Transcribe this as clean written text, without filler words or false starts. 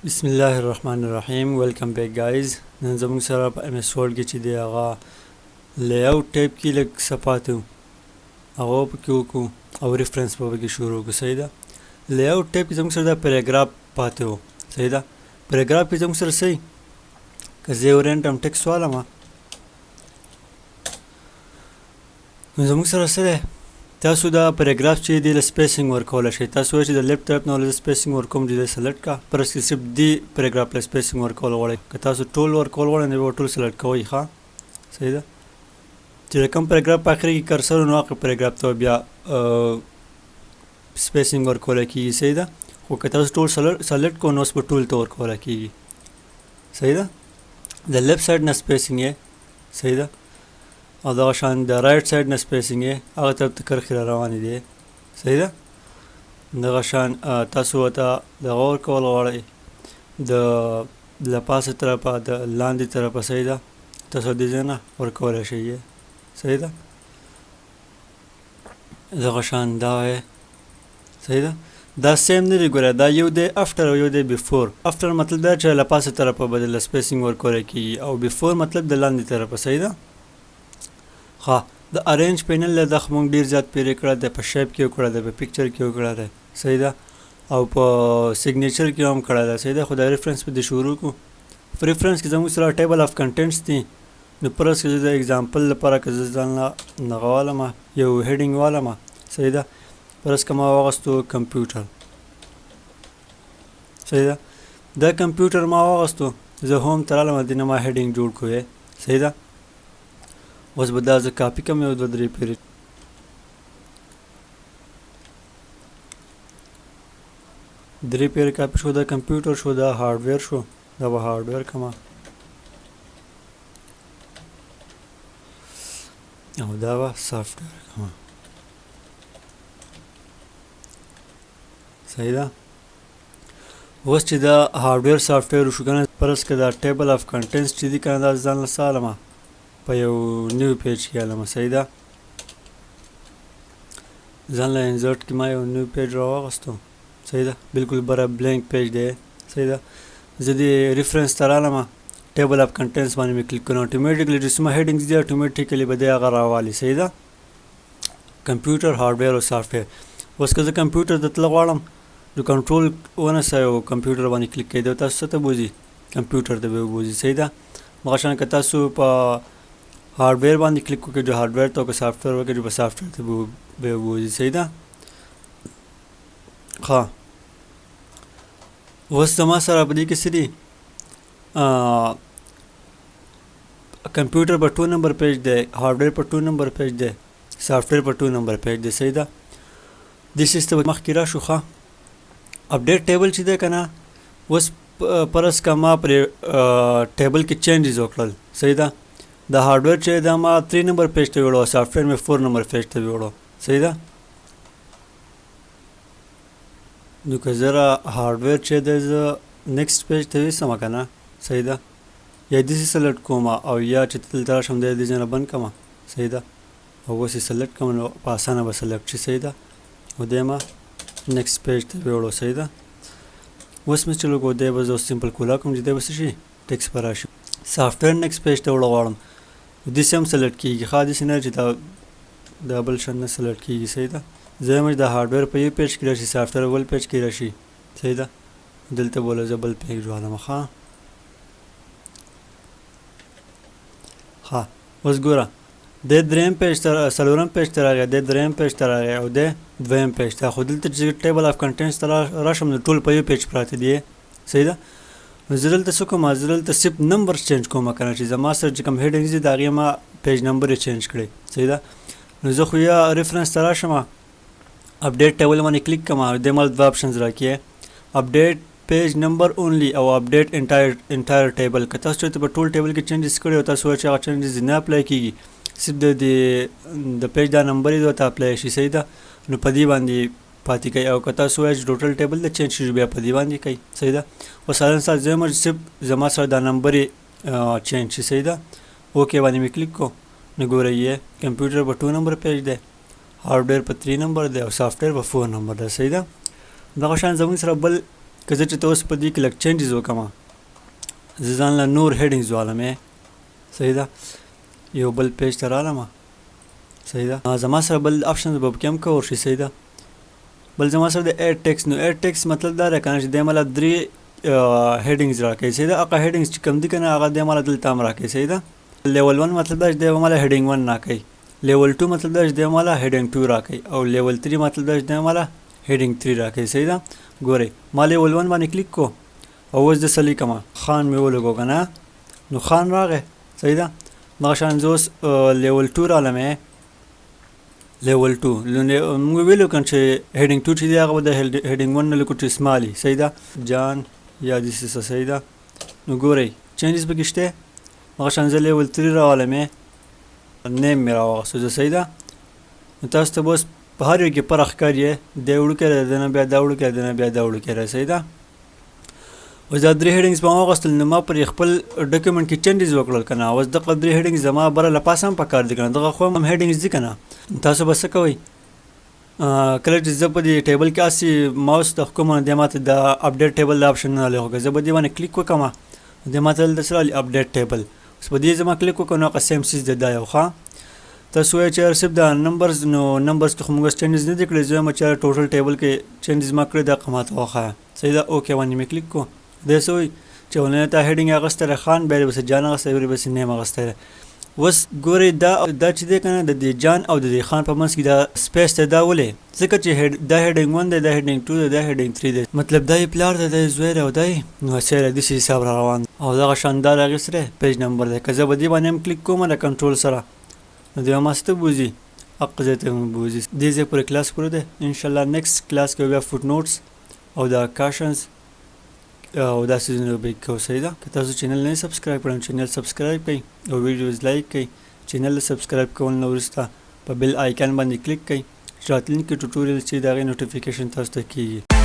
بسم الله الرحمن الرحیم ویلکم بیک گایز. نن زموږ سره په ام اس ورډ کې چې دی هغه لیاوټ ټایپ کې لږ څه پاتې و هغه پکې وکړو او ریفرنس به پکې شروع کړو. صحیح ده. لیاوټ ټایپ کې زموږ سره دا پیراګراف پاتې و. صحیح ده. پیراګراف کې زموږ سره صحیح که زه یو رینډم ټیکسټ والم نو زموږ سره څه دی، تاسو دا پیراګراف چې دی له سپیسینګ ورکولی شئ. تاسو وایئ چې د لیفټ طرف نه له سپیسینګ ورکوم چې دی سلیکټ کا پرس کې صرف دی پیراګراف له سپیسینګ ورکول غواړئ. که تاسو ټول ورکول غواړئ نو به ټول سلیکټ کوئ. ښه صحیح ده. چې کوم پیراګراف په اخر کې کرسر نو هغه پیراګراف ته بیا سپیسینګ ورکولی کېږي. صحیح ده. خو که تاسو ټول سلیکټ کو نو اوس به ټول ته ورکولی کېږي. صحیح ده. د لیفټ سایډ نه سپیسینګ یې صحیح ده او دغه شان د رایټ سایډ نه سپیسینګ یې هغه طرف ته کرښې را روانې دي. صحیح ده. دغه شان تاسو ورته دغه ورکول غواړئ د له پاسه طرفه د لاندې طرفه. صحیح ده. تاسو دې ځای نه ورکولی شئ. صحیح ده. دغه شان دا وایي. صحیح ده. دا سیم نه دی ګوره، دا یو دی افټر او یو دی بیفور. افټر مطلب دا چې له پاسه طرفه به د سپیسینګ ورکولی کېږي او بیفور مطلب د لاندې طرفه. صحیح ده. ښه د ارینج پینل له دغه موږ ډېر زیات پیری کړی دی، په شیپ کې وکړی دی، په پکچر کې وکړی دی. صحیح ده. او په سیګنیچر کې هم کړی دی. صحیح ده. خو د ریفرنس په دې شروع کړو. په ریفرنس کې زموږ سره ټیبل اف کنټینټس دي. نو پرس کې زه د اګزامپل لپاره که زه ځان له دغه والم یو هیډینګ والم. صحیح ده. پرس که ما واغستو کمپیوټر. صحیح ده. دا کمپیوټر ما واغستو، زه هوم ته رالم، دې نه ما هیډینګ جوړ کړو. صحیح ده. اوس به دا زه کاپي کړم یو دوه درې پیرې. درې پیرې کاپي شو. دا کمپیوټر شو، دا هارډویر شو. دا به هارډویر کړم او دا به سافټویر کړم. صحیح ده. اوس چې دا هارډویر سافټویر وشو که نه، پرس که دا ټیبل اف کنټینټس چې دي که نه، دا ځان له څه علمه په یو نیو پیج کې علمه. صحیح ده. ځان له انزرټ کې ما یو نیو پیج راواغستو. صحیح ده. بالکل بره بلینک پیج دی. صحیح ده. زه دې ریفرنس ته رالم، ټیبل اف کنټینټس باندې مې کلیک کړم، اټومیټیکلی چې څومره هیډینګز دي اټومیټیکلی به دی هغه راوالي. صحیح ده. کمپیوټر هارډویر او سافټویر. اوس که زه کمپیوټر ته تله غواړم نو کنټرول ونیسئ او کمپیوټر باندې کلیک کړئ، دا تاسو څه ته بوځي؟ کمپیوټر ته به وبوځي. صحیح ده. دغه شان که تاسو په هارډویر باندې کلیک وکړئ جو هارډویر ته، که سافټویر وکړئ جو په سافټویر ته به وبوځي. صحیح ده. ښه اوس زما سره په دې کې څه دي، کمپیوټر په 2 نمبر پیج دی، هارډویر په 2 نمبر پیج دی، سافټویر په 2 نمبر پیج دی. صحیح ده. دې سیسټم مخکې راشو. ښه اپډیټ ټیبل چې دی که نه، اوس پرس که ما پرې ټیبل کې چینجز وکړل. صحیح ده. د هارډویر چې دا ما 3 نمبر پیج ته ویوړو، سافټویر مې 4 نمبر پیج ته ویوړو. صحیح ده. نو که زه هارډویر چې دی زه نیکسټ پیج ته ویسم که نه. صحیح ده. یا داسې سلیکټ کوم او یا چې دلته راشم دی دې ځای نه بند کړم. صحیح ده. او اوس یې سلیکټ کړم نو په اسانه به سلیکټ شي. صحیح ده. او دی ما نیکسټ پیج ته ویوړو. صحیح ده. اوس مې چې لږ دی به زه اوس سمپل کولا کوم چې دی به څه شي ټیکس به راشي. سافټویر نیکسټ پیج ته وړه غواړم، داسې هم سلیکټ کېږي. ښه داسې نه چې دا بل شان نه سلیکټ کېږي. صحیح ده. زه یم چې د هارډویر په یو پیج کې راشي، سافټویر بل پیج کې راشي. صحیح ده. دلته بوله زه بل پیج والم. ښه اوس ګوره دی دریم پیج ته، څلورم پیج ته راغی، دی دریم پیج ته راغی او دی دویم پیج ته. خو دلته چې ټیبل اف کنټینټس ته راشم نو ټول په یو پیج پراته دي. صحیح ده. نو زه دلته څه کوم، زه دلته صرف نمبر چینج کوم که نه، چې زما سره چې کوم هیډینګز دي د هغې ما پیج نمبر یې چینج کړی. صحیح ده. نو زه خو یا ریفرنس ته راشم، اپډیټ ټیبل باندې کلیک کوم، دې مال دوه آپشنز راکړي، اپډیټ پیج نمبر اونلی او اپډیټ انټایر ټیبل. که تاسو چېرته په ټول ټیبل کې چینجز کړي او تاسو وایئ چې هغه چینجز نه اپلای کېږي، صرف د پیج دا نمبر یې ورته اپلای شي. صحیح ده. نو په دې باندې پاتې کوي. او که تاسو وایئ چې ټوټل ټیبل د چینج شي بیا په دې باندې کوي. صحیح ده. اوس حالا سات زه صرف زما سره دا نمبر یې چینج شي. صحیح ده. اوکې باندې مې کلیک کو نو ګورئ کمپیوټر په 2 نمبر پیج دی، هارډویر په 3 نمبر دی او سافټویر په 4 نمبر دی. صحیح ده. دغه شان زموږ سره بل که زه چې ته اوس په دې کې لږ چینجز وکړم زه ځان له نور هیډینګز والم صحیح ده یو بل پیج ته رالم صحیح ده زما سره بل آپشنز به پکې هم کور شي صحیح ده بل زما سره د ایډ ټیکس نو ایډ ټیکس مطلب دا دی که نه چې دی مله 3 هیډینګز راکوي صحیح ده هغه هیډینګز چې کوم دي که نه هغه دی مله دلته هم راکوي صحیح ده لیول 1 مطلب دا چې دی مله هیډینګ 1 راکوي لیول 2 مطلب دا چې دی مله هیډینګ 2 راکوي او لیول 3 مطلب دا چې دی مله هیډینګ 3 راکوي صحیح ده ګورئ ما لیول 1 باندې کلیک کو او اوس د سلی کما خان مې ولګو که نه نو خان راغی صحیح ده دغه شان زه اوس لیول 2 رالم لیول 2 موږ ویلو کنه چې هیډینګ 2 چې دی هغه به د هیډینګ 1 نه لیکو چې سمالي صحیح ده جان یا داسې څه صحیح ده نو ګورئ چینجز پکې شته هغه شان زه لیول 3 راولم نیم مې راواغستو زه صحیح ده نو تاسو ته به اوس په هر یو کې فرق ښکاري دی وړوکی دی د نه بیا دا وړوکی دی نه بیا دا وړوکی دی صحیح ده اوس دا 3 هیډینګز به ما واغستل نو ما پر خپل ډاکومنټ کې چینجز وکړل که نه اوس دغه 3 هیډینګز زما بره له پاسه هم پکار دي که نه دغه خو هم هیډینګز دي که نه تاسو به څه کوئ کله چې زه په دې ټیبل کې هسې ماوس د کومه دی ماته د اپډیټ ټیبل د آپشن نه راغلی زه به دې باندې کلیک وکړم دی ماته دلته څه راغلي اپډیټ ټیبل اوس په دې زما کلیک وکړم نو هغه سیم چیز دی دا یو ښه تاسو وایئ چې صرف د نمبرز نو نمبرز کې خو موږ چینجز نه دي کړی زه وایم چې ټوټل ټیبل کې چینجز ما کړی دا ماته وښایه صحیح ده اوکې باندې مې کلیک کو دی څه وایي چې اولنی تا هیډینګ اخیستی دی خان بیا یې پسې جان اخیستی بیا یې پسې نیم اخیستی دی اوس ګورئ دا چې دی که نه د دې جان او د دې خان په منځ کې دا سپیس دی دا ولې ځکه چې دا هیډینګ 1 دی دا هیډینګ 2 دی دا هیډینګ 3 دی مطلب دا یې پلار دی دا یې زوی دی او دا یې نو سیره داسې حساب را روان او دغه شاندار اخیستی دی پیج نمبر دی که زه به دې باندې هم کلیک کوم د کنټرول سره نو دی ما څه ته بوځي هغه ځای ته مې بوځي دې ځای پورې کلاس پوره دی انشاءالله نیکسټ کلاس کې بیا فوټ نوټس او دا کاشنز او دا سیزونه به کوو صحیح ده که تاسو چینل نه سبسکرایب کړئ چینل سبسکرایب کړئ او ویډیوز لایک کړئ چینل سبسکرایب کول نه وروسته په بیل آیکن باندې کلیک کړئ چې راتلونکي ټوټوریل چې د هغې نوټیفیکیشن تاسو ته کیږي